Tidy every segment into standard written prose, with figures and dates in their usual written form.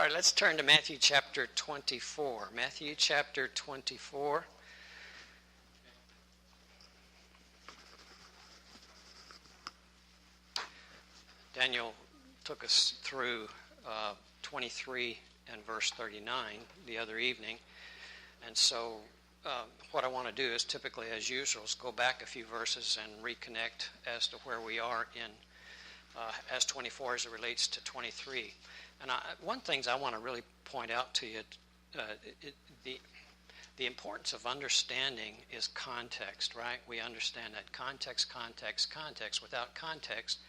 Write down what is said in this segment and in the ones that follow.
right, let's turn to Matthew chapter 24. Matthew chapter 24. Daniel took us through 23 and verse 39 the other evening. And so what I want to do is typically, as usual, is go back a few verses and reconnect as to where we are in as 24 as it relates to 23. And one thing I want to really point out to you, the importance of understanding is context, right? We understand that context. Without context,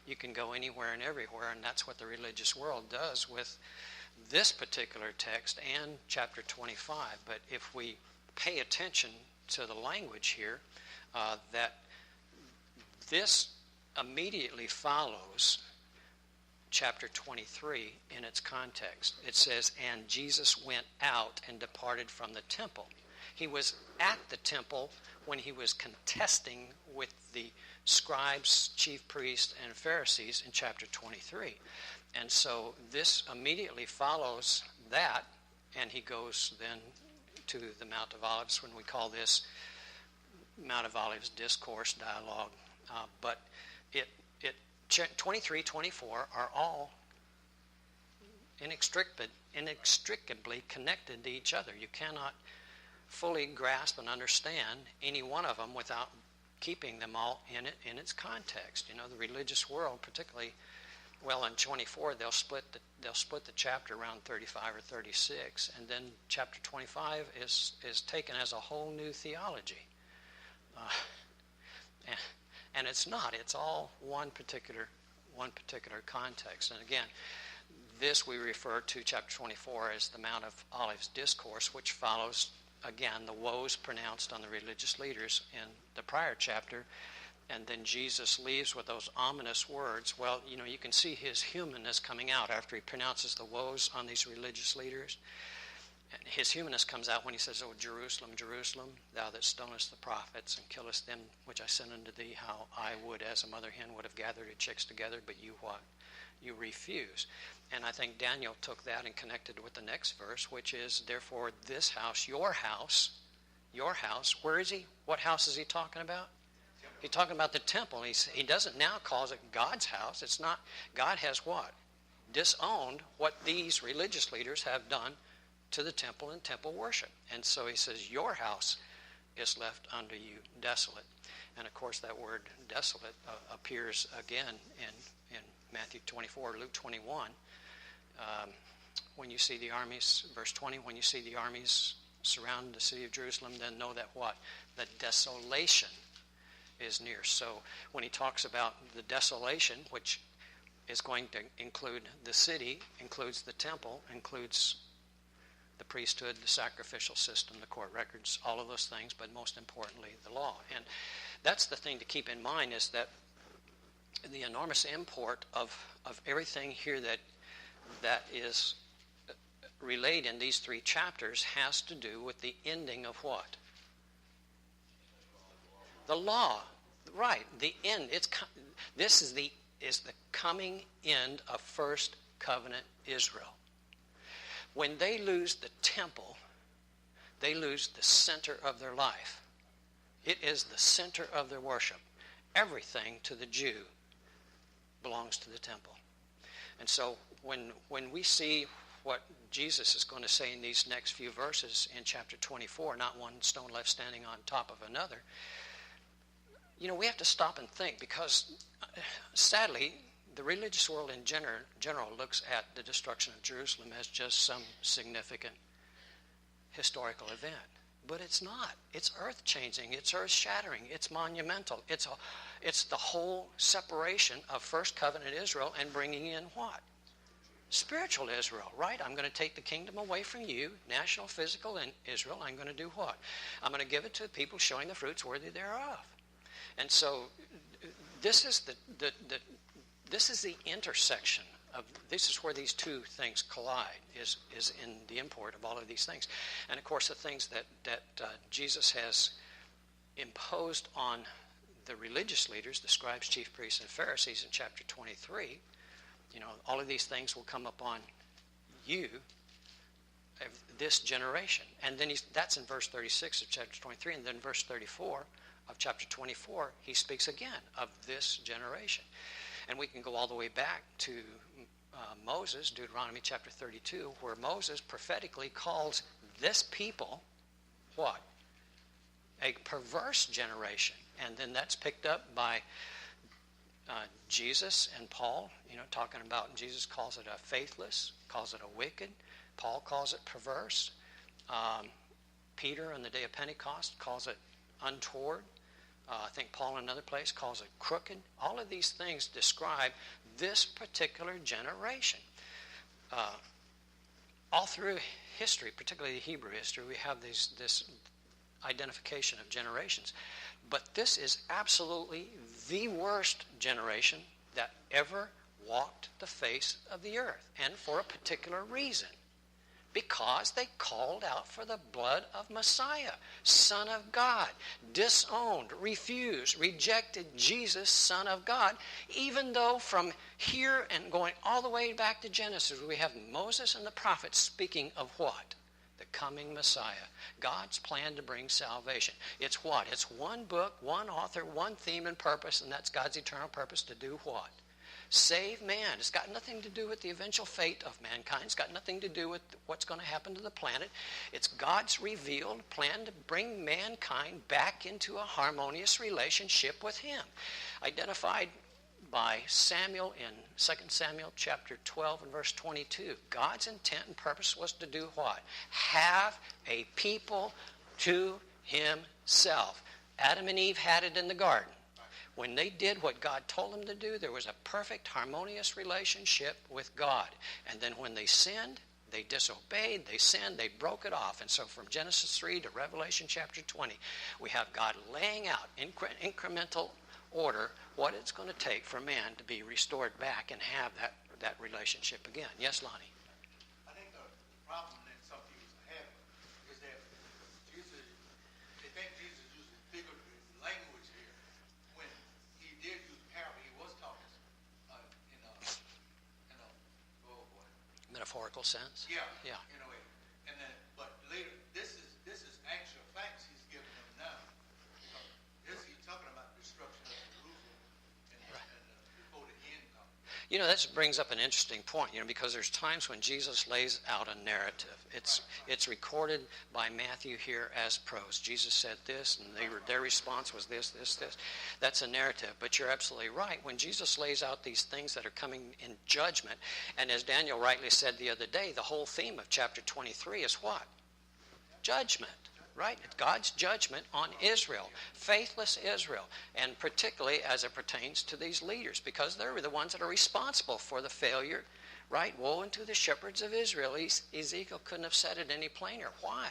you can go anywhere and everywhere, and that's what the religious world does with this particular text and chapter 25. But if we pay attention to the language here, that this immediately follows chapter 23 in its context. It says, and Jesus went out and departed from the temple. He was at the temple when he was contesting with the scribes, chief priests, and Pharisees in chapter 23. And so this immediately follows that, and he goes then to the Mount of Olives, when we call this Mount of Olives discourse, dialogue. But 23, 24 are all inextricably connected to each other. You cannot fully grasp and understand any one of them without keeping them all in its context. You know, the religious world, particularly, well, in 24 they'll split the chapter around 35 or 36, and then chapter 25 is taken as a whole new theology. And it's not. It's all one particular context. And again, this we refer to chapter 24 as the Mount of Olives discourse, which follows, again, the woes pronounced on the religious leaders in the prior chapter. And then Jesus leaves with those ominous words. Well, you know, you can see his humanness coming out after he pronounces the woes on these religious leaders. His humanness comes out when he says, "O Jerusalem, Jerusalem, thou that stonest the prophets and killest them which I sent unto thee, how I would, as a mother hen would have gathered her chicks together, but you what? You refuse." And I think Daniel took that and connected with the next verse, which is, therefore this house, your house, where is he? What house is he talking about? He's talking about the temple. He doesn't now call it God's house. It's not. God has what? Disowned what these religious leaders have done to the temple and temple worship. And so he says, your house is left unto you desolate. And of course that word desolate appears again in Matthew 24, Luke 21. When you see the armies, verse 20, when you see the armies surround the city of Jerusalem, then know that what? The desolation is near. So when he talks about the desolation, which is going to include the city, includes the temple, includes the priesthood, the sacrificial system, the court records, all of those things, but most importantly, the law. And that's the thing to keep in mind, is that the enormous import of everything here that is relayed in these three chapters has to do with the ending of what? The law. Right, the end. This is the coming end of first covenant Israel. When they lose the temple, they lose the center of their life. It is the center of their worship. Everything to the Jew belongs to the temple. And so when we see what Jesus is going to say in these next few verses in chapter 24, not one stone left standing on top of another, you know, we have to stop and think, because sadly, the religious world in general looks at the destruction of Jerusalem as just some significant historical event. But it's not. It's earth-changing. It's earth-shattering. It's monumental. It's the whole separation of first covenant Israel and bringing in what? Spiritual Israel, right? I'm going to take the kingdom away from you, national, physical, in Israel. I'm going to do what? I'm going to give it to people showing the fruits worthy thereof. And so this is the intersection of, this is where these two things collide, is in the import of all of these things. And of course the things that Jesus has imposed on the religious leaders, the scribes, chief priests, and Pharisees in chapter 23, you know, all of these things will come upon you, this generation. And then that's in verse 36 of chapter 23. And then verse 34 of chapter 24, he speaks again of this generation. And we can go all the way back to Moses, Deuteronomy chapter 32, where Moses prophetically calls this people, what? A perverse generation. And then that's picked up by Jesus and Paul, talking about, Jesus calls it a faithless, calls it a wicked. Paul calls it perverse. Peter on the day of Pentecost calls it untoward. I think Paul in another place calls it crooked. All of these things describe this particular generation. All through history, particularly Hebrew history, we have this identification of generations. But this is absolutely the worst generation that ever walked the face of the earth, and for a particular reason. Because they called out for the blood of Messiah, Son of God, disowned, refused, rejected Jesus, Son of God, even though from here and going all the way back to Genesis, we have Moses and the prophets speaking of what? The coming Messiah, God's plan to bring salvation. It's what? It's one book, one author, one theme and purpose, and that's God's eternal purpose to do what? Save man. It's got nothing to do with the eventual fate of mankind. It's got nothing to do with what's going to happen to the planet. It's God's revealed plan to bring mankind back into a harmonious relationship with him. Identified by Samuel in 2 Samuel chapter 12 and verse 22. God's intent and purpose was to do what? Have a people to himself. Adam and Eve had it in the garden. When they did what God told them to do, there was a perfect, harmonious relationship with God. And then when they sinned, they disobeyed, they sinned, they broke it off. And so from Genesis 3 to Revelation chapter 20, we have God laying out incremental order what it's going to take for man to be restored back and have that relationship again. Yes, Lonnie? I think the problem that some people have is that they think Jesus uses figurative language here. When he did use parable, he was talking in a metaphorical sense? Yeah. Yeah. In a way. And then, but later, this is actual facts he's giving them now. Because he's talking about destruction of Jerusalem before the end comes. That brings up an interesting point, because there's times when Jesus lays out a narrative. It's recorded by Matthew here as prose. Jesus said this, and their response was this. That's a narrative. But you're absolutely right. When Jesus lays out these things that are coming in judgment, and as Daniel rightly said the other day, the whole theme of chapter 23 is what? Judgment. Right? It's God's judgment on Israel, faithless Israel, and particularly as it pertains to these leaders, because they're the ones that are responsible for the failure, right? Woe unto the shepherds of Israel. Ezekiel couldn't have said it any plainer. Why?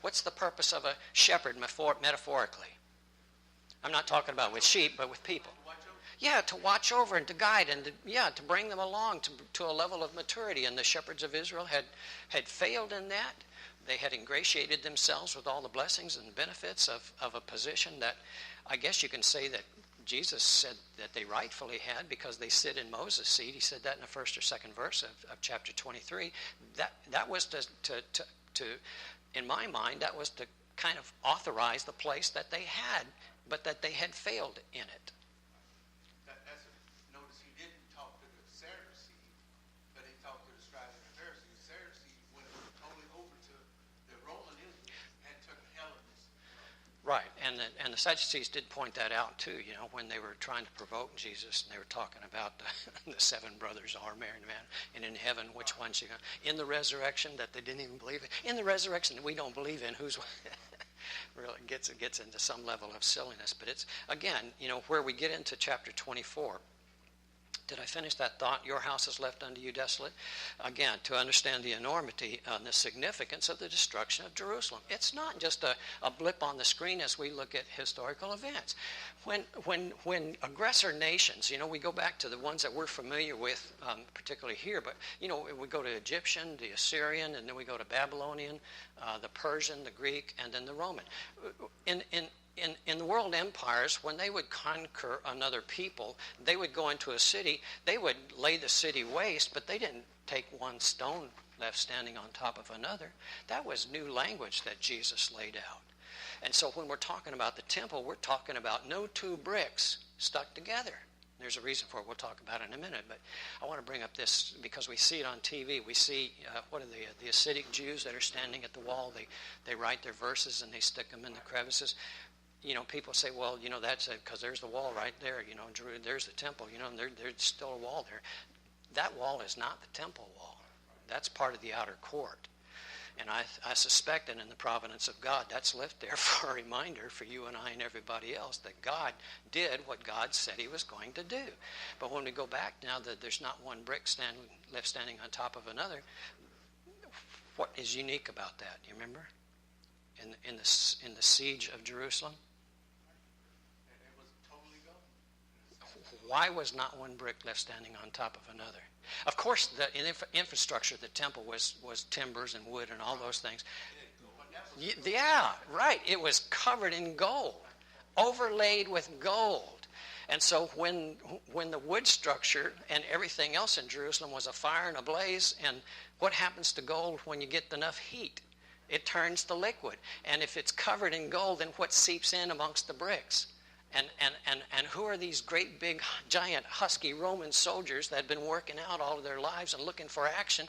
What's the purpose of a shepherd metaphorically? I'm not talking about with sheep, but with people. Yeah, to watch over and to guide and to bring them along to a level of maturity. And the shepherds of Israel had failed in that. They had ingratiated themselves with all the blessings and benefits of a position that I guess you can say that Jesus said that they rightfully had, because they sit in Moses' seat. He said that in the first or second verse of chapter 23. That was to in my mind, that was to kind of authorize the place that they had, but that they had failed in it. Notice he didn't talk to the Sadducees, but he talked to the scribes and the Pharisees. The Sadducees went totally over to the Roman Israel and took Hellenism. Right, and the Sadducees did point that out too, when they were trying to provoke Jesus, and they were talking about the seven brothers are married man, and in heaven, which one's you going to, in the resurrection that they didn't even believe in, in the resurrection that we don't believe in, who's really gets into some level of silliness. But it's, again, where we get into chapter 24, did I finish that thought? Your house is left unto you desolate. Again, to understand the enormity and the significance of the destruction of Jerusalem. It's not just a blip on the screen as we look at historical events. When aggressor nations, we go back to the ones that we're familiar with, particularly here, but, we go to Egyptian, the Assyrian, and then we go to Babylonian, the Persian, the Greek, and then the Roman. In the world empires, when they would conquer another people, they would go into a city, they would lay the city waste, but they didn't take one stone left standing on top of another. That was new language that Jesus laid out. And so when we're talking about the temple, we're talking about no two bricks stuck together. There's a reason for it. We'll talk about it in a minute. But I want to bring up this because we see it on TV. We see, what are the Hasidic Jews that are standing at the wall. They write their verses and they stick them in the crevices. You know, people say, well, you know, that's because there's the wall right there. You know, there's the temple. You know, and there's still a wall there. That wall is not the temple wall. That's part of the outer court. And I suspect that in the providence of God, that's left there for a reminder for you and I and everybody else that God did what God said he was going to do. But when we go back now that there's not one brick left standing on top of another, what is unique about that? You remember? In the siege of Jerusalem? It was totally gone. Why was not one brick left standing on top of another? Of course, the infrastructure of the temple was timbers and wood and all those things. Yeah, right. It was covered in gold, overlaid with gold. And so when the wood structure and everything else in Jerusalem was afire and ablaze, and what happens to gold when you get enough heat? It turns to liquid. And if it's covered in gold, then what seeps in amongst the bricks? And who are these great big giant husky Roman soldiers that had been working out all of their lives and looking for action?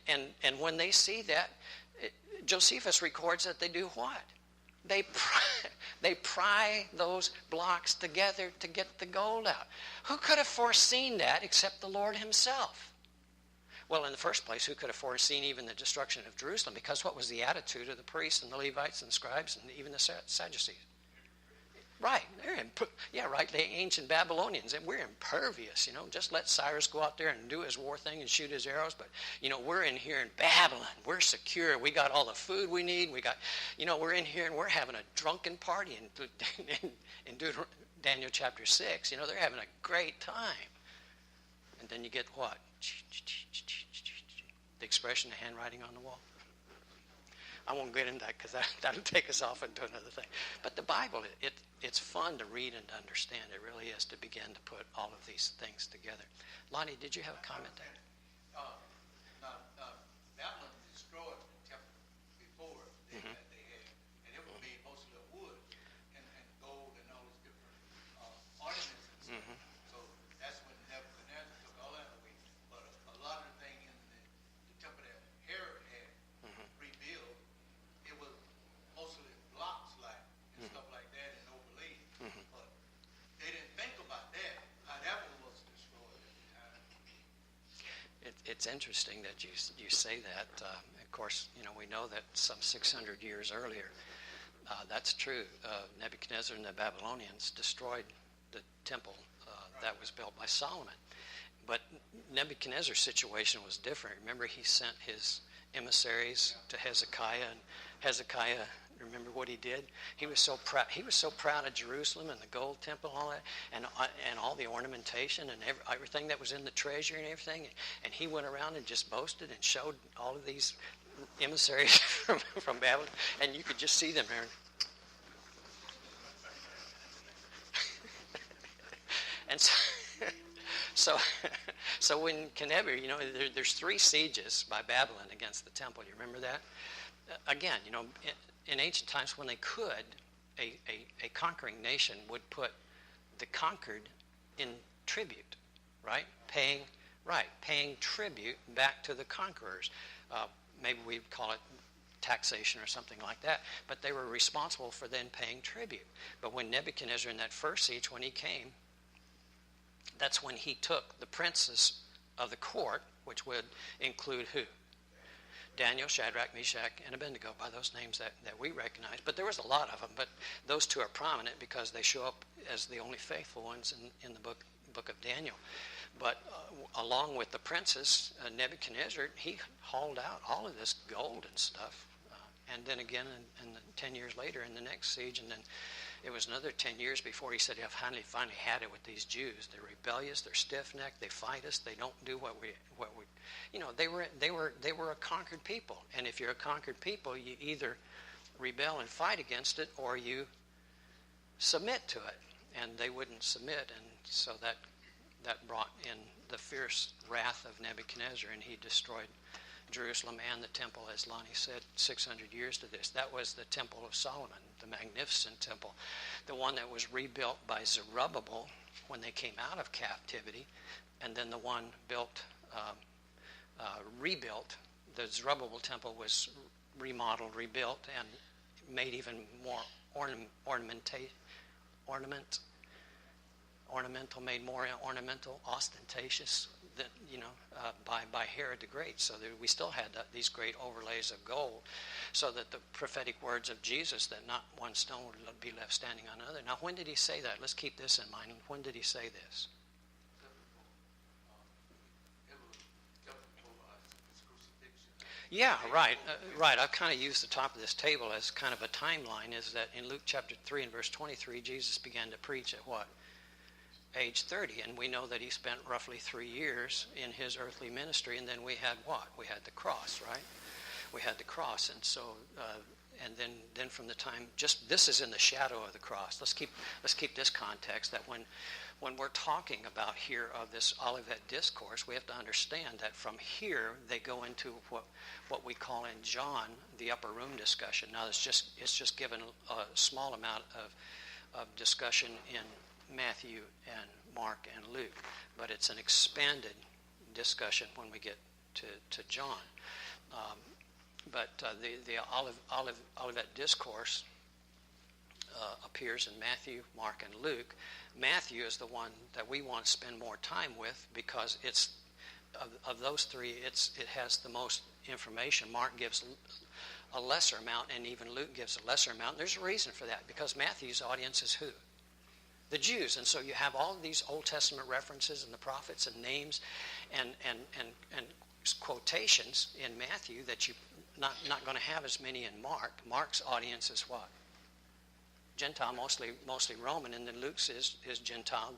And when they see that, Josephus records that they do what? They pry those blocks together to get the gold out. Who could have foreseen that except the Lord himself? Well, in the first place, who could have foreseen even the destruction of Jerusalem? Because what was the attitude of the priests and the Levites and the scribes and even the Sadducees? Right, the ancient Babylonians, and we're impervious, you know. Just let Cyrus go out there and do his war thing and shoot his arrows, but, you know, we're in here in Babylon. We're secure. We got all the food we need. We got, you know, we're in here and we're having a drunken party in Daniel chapter 6. You know, they're having a great time. And then you get what? The expression, the handwriting on the wall. I won't get into that because that'll take us off into another thing. But the Bible, it's fun to read and to understand. It really is to begin to put all of these things together. Lonnie, did you have a comment there? Babylon destroyed the temple before that they had, and it was made mostly of wood and gold and all these different ornaments and stuff. So that's when Nebuchadnezzar took all that away. But a lot of the thing in the temple that Herod had rebuilt, it was mostly blocks like and stuff like that and overlaid. But they didn't think about that, how that one was destroyed at the time. It's interesting that you say that. Of course, you know, we know that some 600 years earlier, that's true. Nebuchadnezzar and the Babylonians destroyed the temple that was built by Solomon. But Nebuchadnezzar's situation was different. Remember, he sent his emissaries to Hezekiah, and Hezekiah, remember what he did? He was so proud. He was so proud of Jerusalem and the gold temple, and all that, and all the ornamentation and everything that was in the treasury and everything. And he went around and just boasted and showed all of these emissaries from Babylon, and you could just see them there. And so when Nebuchadnezzar, you know, there's 3 sieges by Babylon against the temple. You remember that? Again, you know, in ancient times when they could, a conquering nation would put the conquered in tribute, right? Paying tribute back to the conquerors. Maybe we'd call it taxation or something like that. But they were responsible for then paying tribute. But when Nebuchadnezzar in that first siege, when he came, that's when he took the princes of the court, which would include who? Daniel, Shadrach, Meshach, and Abednego, by those names that we recognize. But there was a lot of them, but those 2 are prominent because they show up as the only faithful ones in the book of Daniel. But along with the princes, Nebuchadnezzar, he hauled out all of this gold and stuff. And then again, and 10 years later in the next siege, and then it was another 10 years before he said, "I've finally had it with these Jews. They're rebellious. They're stiff-necked. They fight us. They don't do what we, you know." They were a conquered people, and if you're a conquered people, you either rebel and fight against it, or you submit to it. And they wouldn't submit, and so that brought in the fierce wrath of Nebuchadnezzar, and he destroyed Jerusalem and the temple, as Lonnie said, 600 years to this. That was the Temple of Solomon, the magnificent temple, the one that was rebuilt by Zerubbabel when they came out of captivity, and then the one rebuilt. The Zerubbabel temple was remodeled, rebuilt, and made even more made more ornamental, ostentatious than, by Herod the Great. So that we still had these great overlays of gold, so that the prophetic words of Jesus, that not one stone would be left standing on another. Now, when did he say that? Let's keep this in mind. When did he say this? Yeah, right. Right. I've kind of used the top of this table as kind of a timeline, is that in Luke chapter 3 and verse 23, Jesus began to preach at what? Age 30. And we know that he spent roughly 3 years in his earthly ministry. And then we had what? We had the cross, right? We had the cross. And so, and then from the time, just this is in the shadow of the cross. Let's keep this context, that when we're talking about here of this Olivet Discourse, we have to understand that from here they go into what we call in John the upper room discussion. Now it's just given a small amount of discussion in Matthew and Mark and Luke, but it's an expanded discussion when we get to John. But the Olivet Discourse appears in Matthew, Mark, and Luke. Matthew is the one that we want to spend more time with, because it's of those three, it has the most information. Mark gives a lesser amount, and even Luke gives a lesser amount. There's a reason for that, because Matthew's audience is who? The Jews. And so you have all of these Old Testament references and the prophets and names and quotations in Matthew that you not going to have as many in Mark. Mark's audience is what? Gentile, mostly Roman, and then Luke's is Gentile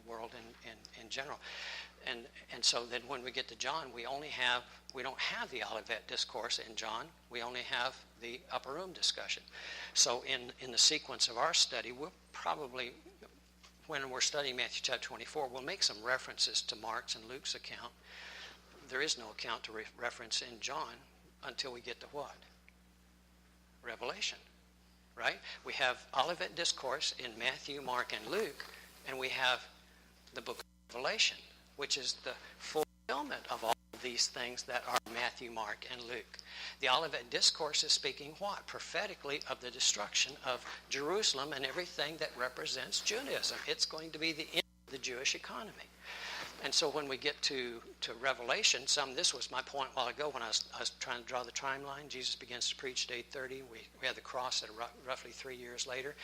world in general. And so then when we get to John, we don't have the Olivet Discourse in John. We only have the upper room discussion. So in the sequence of our study, we'll probably, when we're studying Matthew chapter 24, we'll make some references to Mark's and Luke's account. There is no account to reference in John until we get to what? Revelation. Right? We have Olivet Discourse in Matthew, Mark, and Luke, and we have the book of Revelation, which is the fulfillment of all of these things that are Matthew, Mark, and Luke. The Olivet Discourse is speaking what? Prophetically of the destruction of Jerusalem and everything that represents Judaism. It's going to be the end of the Jewish economy. And so when we get to Revelation, this was my point a while ago when I was trying to draw the timeline. Jesus begins to preach at age 30. We have the cross at roughly 3 years later.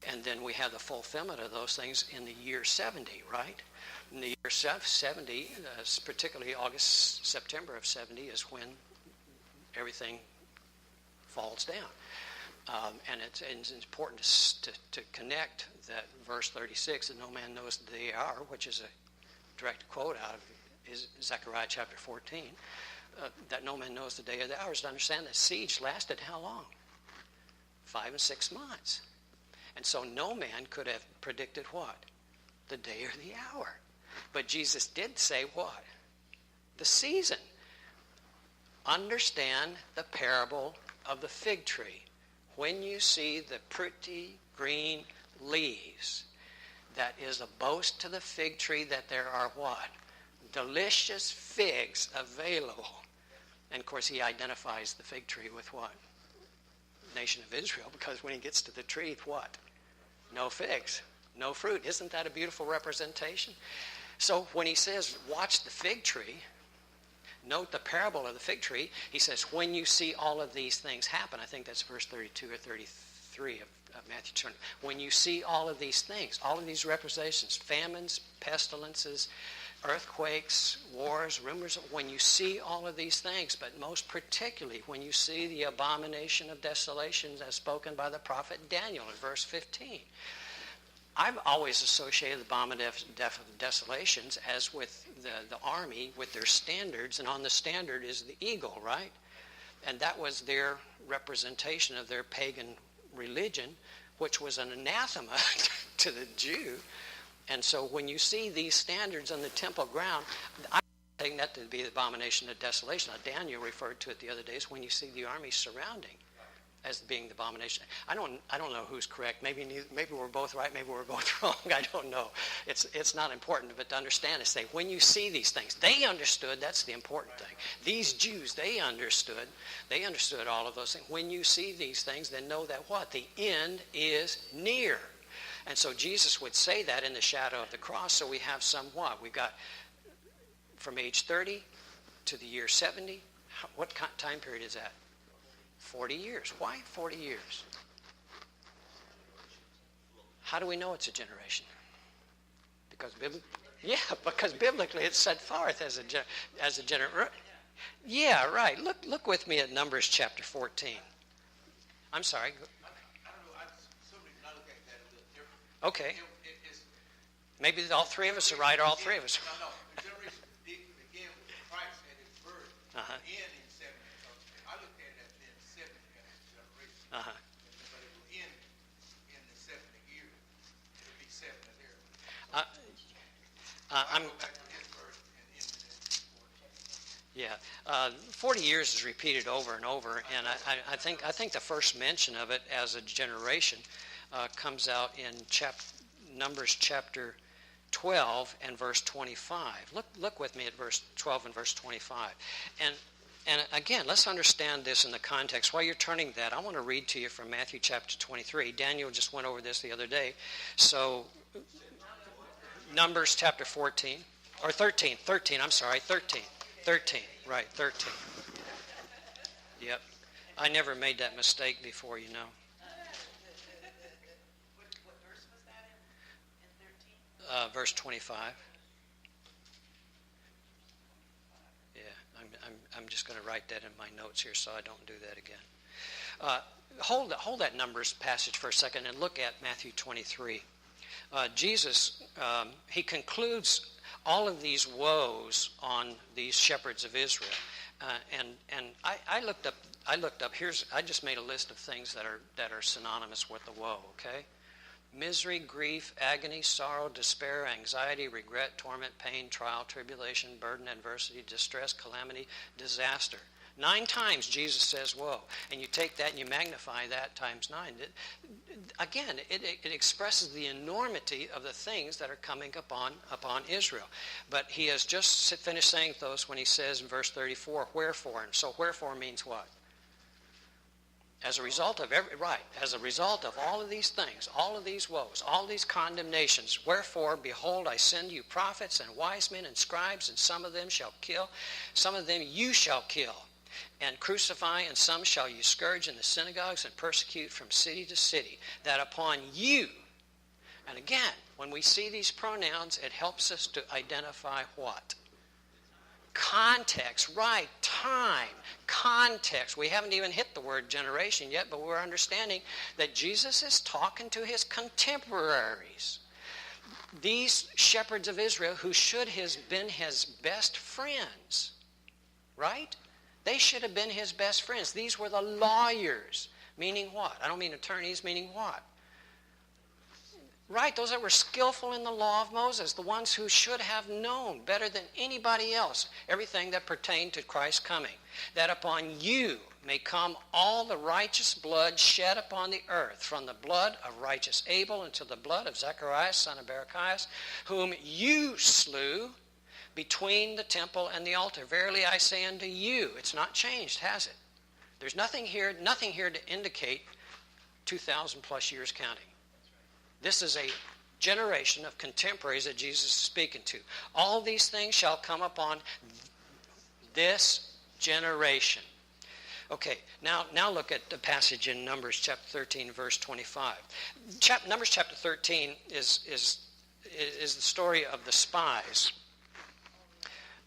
And then we have the fulfillment of those things in the year 70, right? In the year 70, particularly August, September of 70, is when everything falls down. And it's important to connect that verse 36, that no man knows the day or hour, which is a direct quote out of Zechariah chapter 14, that no man knows the day or the hours, to understand that siege lasted how long? 5 and 6 months. And so no man could have predicted what? The day or the hour. But Jesus did say what? The season. Understand the parable of the fig tree. When you see the pretty green leaves, that is a boast to the fig tree that there are what? Delicious figs available. And of course he identifies the fig tree with what? Nation of Israel, because when he gets to the tree, what? No figs, no fruit. Isn't that a beautiful representation? So when he says, watch the fig tree, note the parable of the fig tree, he says, when you see all of these things happen, I think that's verse 32 or 33 of Matthew 20. When you see all of these things, all of these representations, famines, pestilences, earthquakes, wars, rumors, when you see all of these things, but most particularly when you see the abomination of desolations as spoken by the prophet Daniel in verse 15. I've always associated the abomination of desolations as with the army, with their standards, and on the standard is the eagle, right? And that was their representation of their pagan religion, which was an anathema to the Jew. And so when you see these standards on the temple ground, I taking that to be the abomination of desolation. Now, Daniel referred to it the other day as when you see the army surrounding as being the abomination. I don't know who's correct. Maybe we're both right. Maybe we're both wrong. I don't know. It's not important, but to understand is say when you see these things, they understood. That's the important thing. These Jews, they understood all of those things. When you see these things, then know that what? The end is near. And so Jesus would say that in the shadow of the cross. So we have somewhat. We've got from age 30 to the year 70. What time period is that? 40 years. Why 40 years? How do we know it's a generation? Because biblically it's set forth as a generation. Yeah, right. Look with me at Numbers chapter 14. I'm sorry. I don't know. Some reason I look at that a little different. Okay. It's, Maybe all three of us are right, or all three of us. No. The generation began with Christ at his birth. End in 70. I looked at it as being 70 as a generation. But it will end in the 70 years. It'll be 70 there. I go back to his birth and end in 40. Yeah, 40 years is repeated over and over, and I think the first mention of it as a generation comes out in Numbers chapter 12 and verse 25. Look with me at verse 12 and verse 25. And again, let's understand this in the context. While you're turning that, I want to read to you from Matthew chapter 23. Daniel just went over this the other day. So, Numbers chapter 14, or 13, I'm sorry, 13, right, 13. Yep. I never made that mistake before, you know. What verse was that in 13? Verse 25. Yeah, I'm just going to write that in my notes here so I don't do that again. Hold that Numbers passage for a second and look at Matthew 23. Jesus, he concludes all of these woes on these shepherds of Israel, and I looked up. I just made a list of things that are synonymous with the woe. Okay, misery, grief, agony, sorrow, despair, anxiety, regret, torment, pain, trial, tribulation, burden, adversity, distress, calamity, disaster. 9 times Jesus says woe, and you take that and you magnify that times 9. Again, it expresses the enormity of the things that are coming upon Israel. But he has just finished saying those when he says in verse 34, wherefore. And so wherefore means what? As a result of all of these things, all of these woes, all these condemnations, wherefore, behold, I send you prophets and wise men and scribes, and some of them shall kill, some of them you shall kill, and crucify, and some shall you scourge in the synagogues and persecute from city to city, that upon you, and again, when we see these pronouns, it helps us to identify what? Context, right, time, context. We haven't even hit the word generation yet, but we're understanding that Jesus is talking to his contemporaries. These shepherds of Israel who should have been his best friends, right? They should have been his best friends. These were the lawyers, meaning what? I don't mean attorneys, meaning what? Right, those that were skillful in the law of Moses, the ones who should have known better than anybody else everything that pertained to Christ's coming, that upon you may come all the righteous blood shed upon the earth, from the blood of righteous Abel until the blood of Zacharias, son of Barachias, whom you slew between the temple and the altar. Verily I say unto you, it's not changed, has it? There's nothing here to indicate 2,000 plus years counting. This is a generation of contemporaries that Jesus is speaking to. All these things shall come upon this generation. Okay, now look at the passage in Numbers chapter 13, verse 25. Numbers chapter 13 is the story of the spies.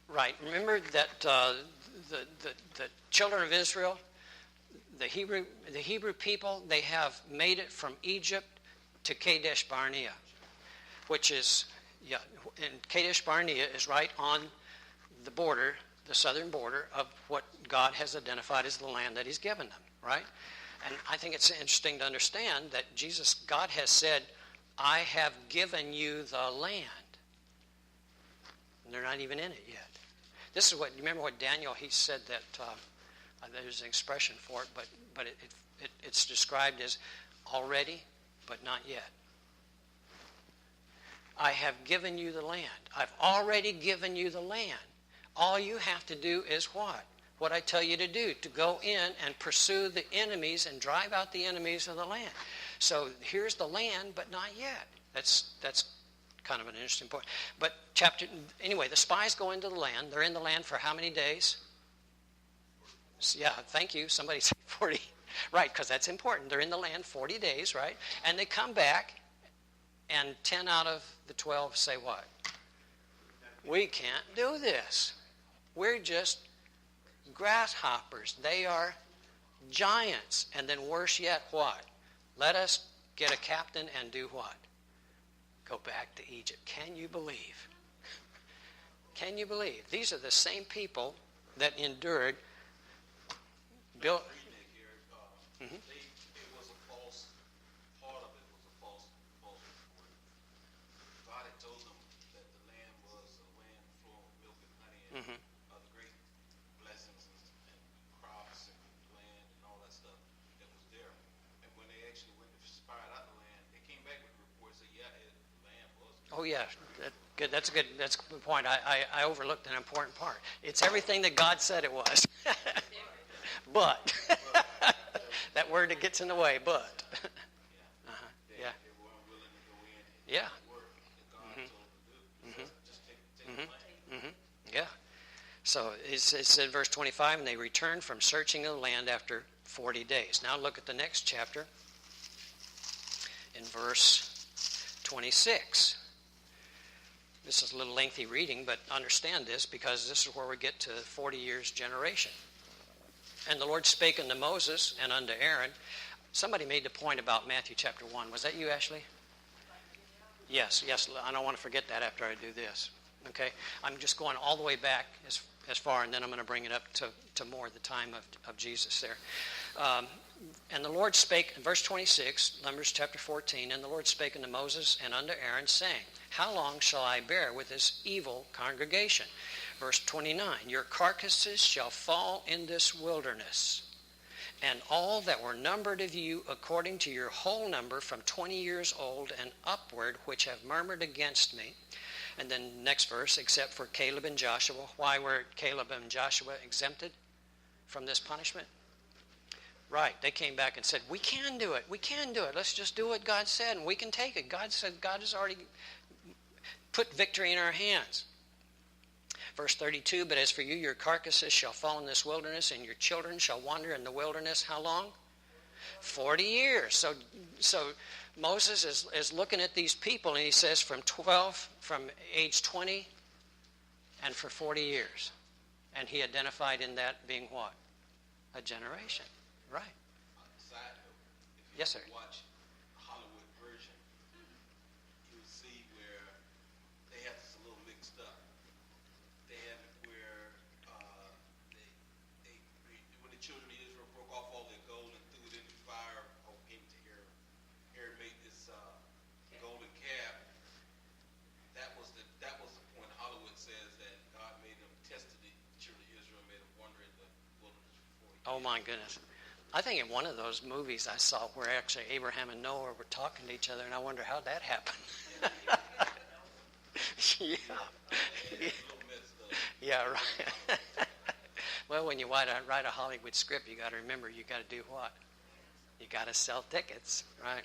Right, remember that the children of Israel, the Hebrew people, they have made it from Egypt to Kadesh Barnea, which is, and Kadesh Barnea is right on the border, the southern border of what God has identified as the land that he's given them, right? And I think it's interesting to understand that God has said, I have given you the land. And they're not even in it yet. This is what, you remember what Daniel, he said that, there's an expression for it, but it's described as already, but not yet. I have given you the land. I've already given you the land. All you have to do is what? What I tell you to do, to go in and pursue the enemies and drive out the enemies of the land. So here's the land, but not yet. That's kind of an interesting point. But anyway, the spies go into the land. They're in the land for how many days? Yeah, thank you. Somebody said 40. Right, because that's important. They're in the land 40 days, right? And they come back, and 10 out of the 12 say what? We can't do this. We're just grasshoppers. They are giants. And then worse yet, what? Let us get a captain and do what? Go back to Egypt. Can you believe? Can you believe? These are the same people that endured. Bill. It was a false, part of it was a false report. God had told them that the land was a land full of milk and honey and other great blessings and crops and land and all that stuff that was there. And when they actually went to spy out the land, they came back with a report and said, yeah, the land was. Oh, yeah. Good. That's a good point. I overlooked an important part. It's everything that God said it was. But. That word that gets in the way, but. They weren't willing to go in and Yeah. work that God told them to do. Just take the land. Yeah. So it said, verse 25, and they returned from searching the land after 40 days. Now look at the next chapter in verse 26. This is a little lengthy reading, but understand this because this is where we get to 40 years generation. And the Lord spake unto Moses and unto Aaron. Somebody made the point about Matthew chapter 1. Was that you, Ashley? Yes. I don't want to forget that after I do this. Okay? I'm just going all the way back as far, and then I'm going to bring it up to more the time of Jesus there. And the Lord spake, in verse 26, Numbers chapter 14, and the Lord spake unto Moses and unto Aaron, saying, how long shall I bear with this evil congregation? Verse 29, your carcasses shall fall in this wilderness, and all that were numbered of you according to your whole number from 20 years old and upward, which have murmured against me. And then next verse, except for Caleb and Joshua. Why were Caleb and Joshua exempted from this punishment? Right, they came back and said, we can do it. Let's just do what God said, and we can take it. God said God has already put victory in our hands. Verse 32, but as for you, your carcasses shall fall in this wilderness, and your children shall wander in the wilderness. How long? 40 years. So Moses is looking at these people, and he says from age 20, and for 40 years. And he identified in that being what? A generation. Right. Side note, if you Yes, sir. watch the Hollywood version, you'll see where they have this a little mixed up. They have it where they when the children of Israel broke off all their gold and threw it into the fire, came to Aaron made this golden calf. That was the point. Hollywood says that God made them tested the children of Israel, made them wander in the wilderness for 40 years. Oh, my goodness. I think in one of those movies I saw where actually Abraham and Noah were talking to each other, and I wonder how that happened. Yeah, right. Well, when you write a Hollywood script, you got to remember you got to do what? You got to sell tickets, right?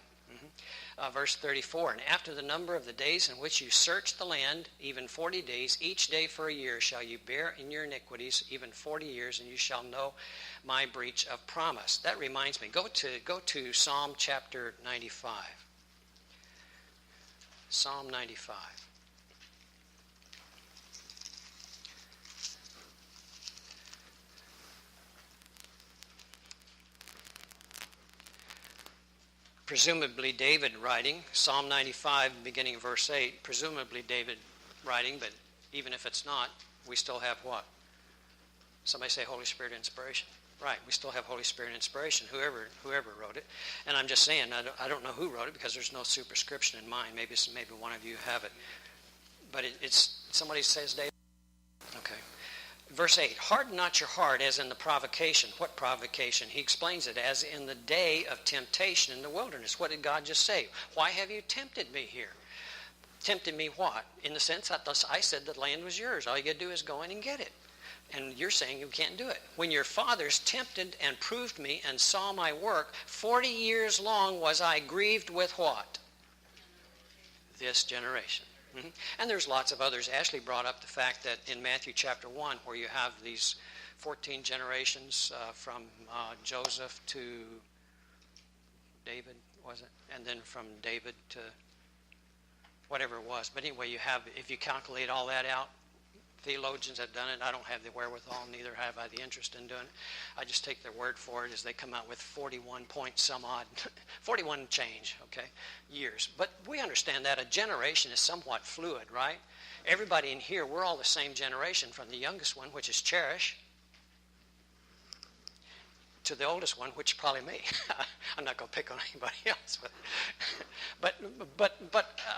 Verse 34, and after the number of the days in which you search the land, even 40 days, each day for a year shall you bear in your iniquities, even 40 years, and you shall know my breach of promise. That reminds me, go to Psalm chapter 95. Psalm 95. Presumably David writing, Psalm 95, beginning of verse 8, presumably David writing, but even if it's not, we still have what? Somebody say Holy Spirit inspiration. Right, we still have Holy Spirit inspiration, whoever wrote it. And I'm just saying, I don't know who wrote it because there's no superscription in mine. Maybe one of you have it. But it's somebody says David. Okay. Verse 8, harden not your heart as in the provocation. What provocation? He explains it as in the day of temptation in the wilderness. What did God just say? Why have you tempted me here? Tempted me what? In the sense that I said the land was yours. All you got to do is go in and get it. And you're saying you can't do it. When your fathers tempted and proved me and saw my work, 40 years long was I grieved with what? This generation. Mm-hmm. And there's lots of others. Ashley brought up the fact that in Matthew chapter 1, where you have these 14 generations from Joseph to David, was it? And then from David to whatever it was. But anyway, you have, if you calculate all that out, theologians have done it. I don't have the wherewithal, neither have I the interest in doing it. I just take their word for it as they come out with 41 point some odd, 41 change, okay, years. But we understand that a generation is somewhat fluid, right? Everybody in here, we're all the same generation, from the youngest one, which is Cherish, to the oldest one, which is probably me. I'm not going to pick on anybody else. But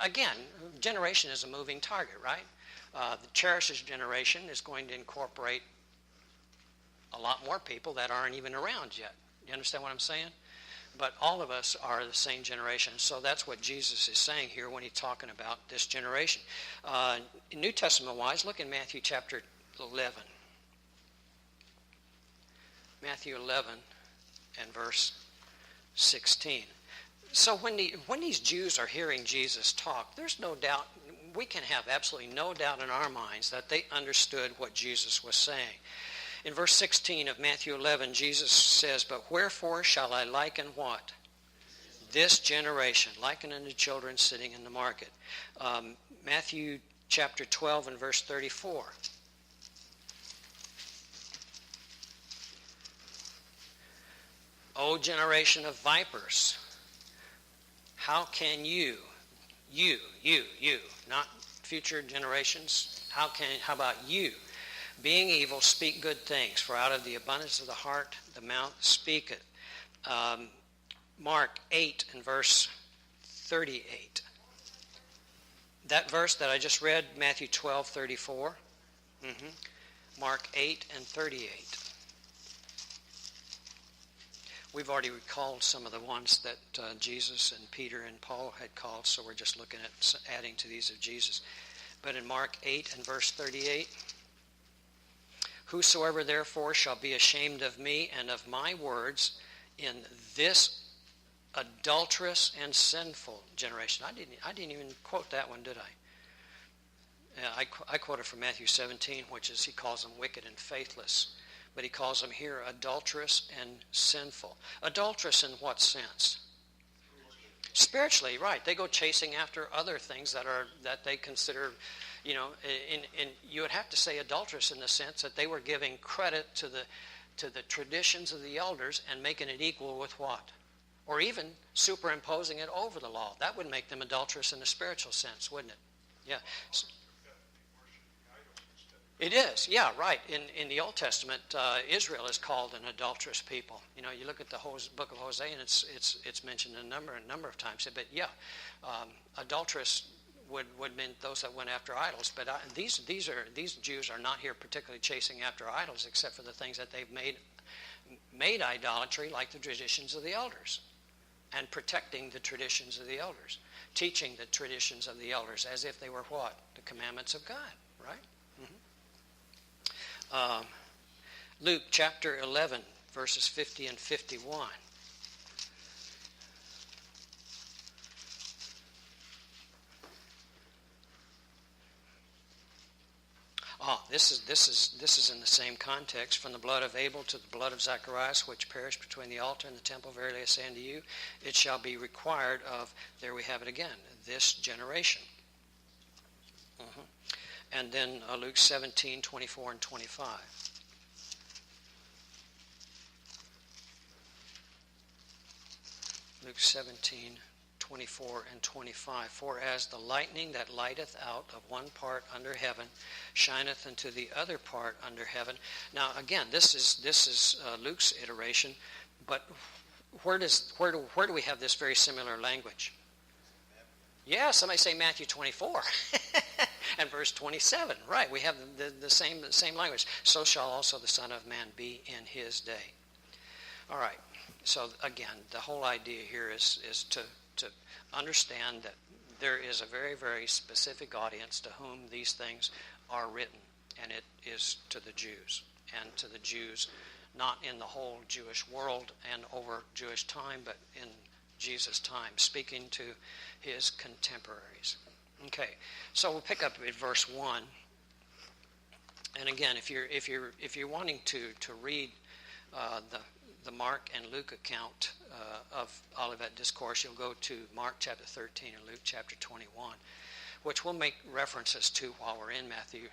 again, generation is a moving target, right? The Cherish's generation is going to incorporate a lot more people that aren't even around yet. You understand what I'm saying? But all of us are the same generation. So that's what Jesus is saying here when he's talking about this generation. New Testament-wise, look in Matthew chapter 11. Matthew 11 and verse 16. So when these Jews are hearing Jesus talk, there's no doubt, we can have absolutely no doubt in our minds that they understood what Jesus was saying. In verse 16 of Matthew 11, Jesus says, "But wherefore shall I liken what? This generation, liken unto children sitting in the market." Matthew chapter 12 and verse 34. O generation of vipers, how can you, not future generations, how about you, being evil, speak good things? For out of the abundance of the heart, the mouth speaketh. Mark 8 and verse 38. That verse that I just read, Matthew 12:34. Mark 8 and 38. We've already recalled some of the ones that Jesus and Peter and Paul had called, so we're just looking at adding to these of Jesus. But in Mark 8 and verse 38, "Whosoever therefore shall be ashamed of me and of my words in this adulterous and sinful generation." I didn't even quote that one, did I? I quoted from Matthew 17, which is he calls them wicked and faithless. But he calls them here adulterous and sinful. Adulterous in what sense? Spiritually, right. They go chasing after other things that they consider, and you would have to say adulterous in the sense that they were giving credit to the traditions of the elders and making it equal with what? Or even superimposing it over the law. That would make them adulterous in a spiritual sense, wouldn't it? Yeah. It is, yeah, right. In the Old Testament, Israel is called an adulterous people. You look at the whole book of Hosea, and it's mentioned a number of times. But yeah, adulterous would mean those that went after idols. But these Jews are not here particularly chasing after idols, except for the things that they've made idolatry, like the traditions of the elders, and protecting the traditions of the elders, teaching the traditions of the elders as if they were what? The commandments of God, right? Luke chapter 11, verses 50 and 51. This is in the same context. "From the blood of Abel to the blood of Zacharias, which perished between the altar and the temple, verily I say unto you, it shall be required of," there we have it again, "this generation." And then Luke 17, 24 and 25. Luke 17, 24 and 25. "For as the lightning that lighteth out of one part under heaven shineth unto the other part under heaven." Now again, this is Luke's iteration, but where do we have this very similar language? Yeah, somebody say Matthew 24 and verse 27. Right, we have the same language. So shall also the Son of Man be in his day. All right, so again, the whole idea here is to understand that there is a very, very specific audience to whom these things are written, and it is to the Jews, and to the Jews not in the whole Jewish world and over Jewish time, but in Jesus' time, speaking to his contemporaries. Okay, so we'll pick up at verse 1. And again, if you're wanting to read the Mark and Luke account of Olivet Discourse, you'll go to Mark chapter 13 and Luke chapter 21, which we'll make references to while we're in Matthew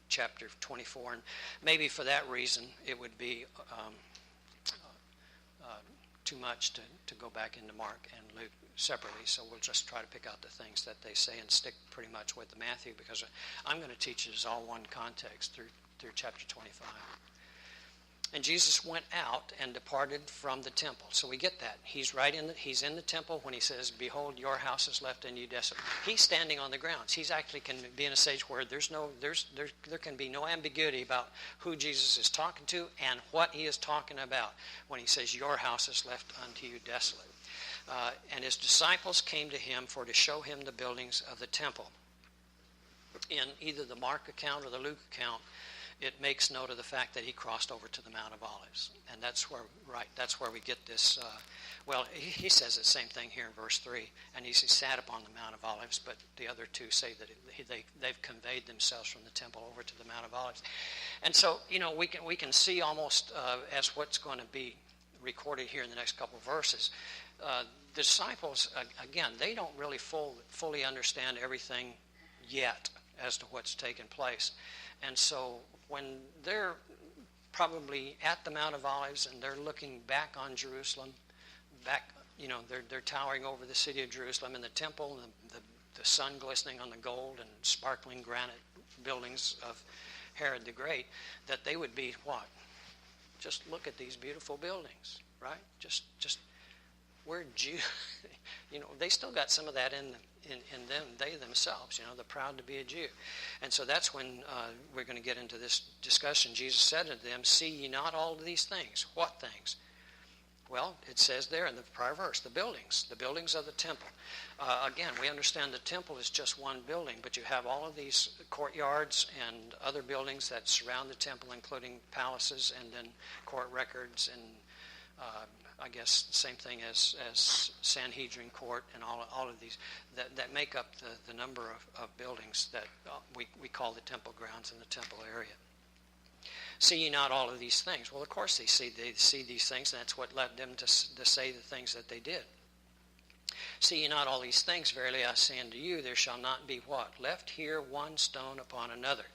chapter 24. And maybe for that reason, it would be too much to go back into Mark and Luke separately. So we'll just try to pick out the things that they say and stick pretty much with the Matthew, because I'm going to teach it as all one context through chapter 25. And Jesus went out and departed from the temple. So we get that. He's in the temple when he says, "Behold, your house is left in you desolate." He's standing on the grounds. He's actually can be in a stage where there can be no ambiguity about who Jesus is talking to and what he is talking about when he says, "Your house is left unto you desolate." And his disciples came to him to show him the buildings of the temple. In either the Mark account or the Luke account, it makes note of the fact that he crossed over to the Mount of Olives. And that's where we get this. He says the same thing here in verse 3. And he sat upon the Mount of Olives, but the other two say that they've conveyed themselves from the temple over to the Mount of Olives. And so, we can see almost as what's going to be recorded here in the next couple of verses. The disciples, again, they don't really fully understand everything yet as to what's taken place. And so when they're probably at the Mount of Olives and they're looking back on Jerusalem, they're towering over the city of Jerusalem and the temple, and the sun glistening on the gold and sparkling granite buildings of Herod the Great, that they would be what? Just look at these beautiful buildings, right? Just we're Jew. They still got some of that in them, they themselves. They're proud to be a Jew. And so that's when we're going to get into this discussion. Jesus said to them, "See ye not all of these things?" What things? Well, it says there in the prior verse, the buildings of the temple. Again, we understand the temple is just one building, but you have all of these courtyards and other buildings that surround the temple, including palaces and then court records and I guess same thing as Sanhedrin Court and all of these that make up the number of buildings that we call the temple grounds in the temple area. See ye not all of these things? Well, of course they see these things, and that's what led them to say the things that they did. See ye not all these things? Verily I say unto you, there shall not be what? Left here one stone upon another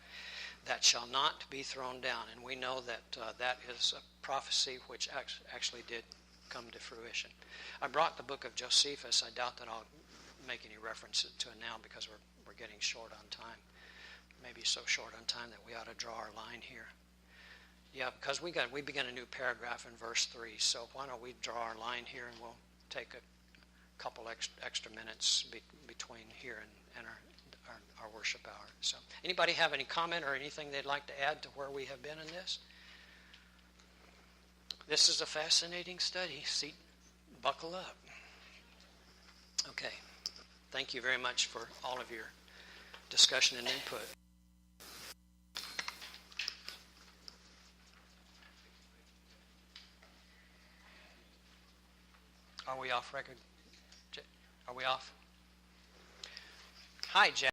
that shall not be thrown down. And we know that that is a prophecy which actually did come to fruition. I brought the book of Josephus. I doubt that I'll make any reference to it now because we're getting short on time. Maybe so short on time that we ought to draw our line here. Yeah, because we begin a new paragraph in verse 3. So why don't we draw our line here, and we'll take a couple extra minutes between here and our worship hour. So anybody have any comment or anything they'd like to add to where we have been in this? This is a fascinating study. Buckle up. Okay. Thank you very much for all of your discussion and input. Are we off record? Are we off? Hi, Jack.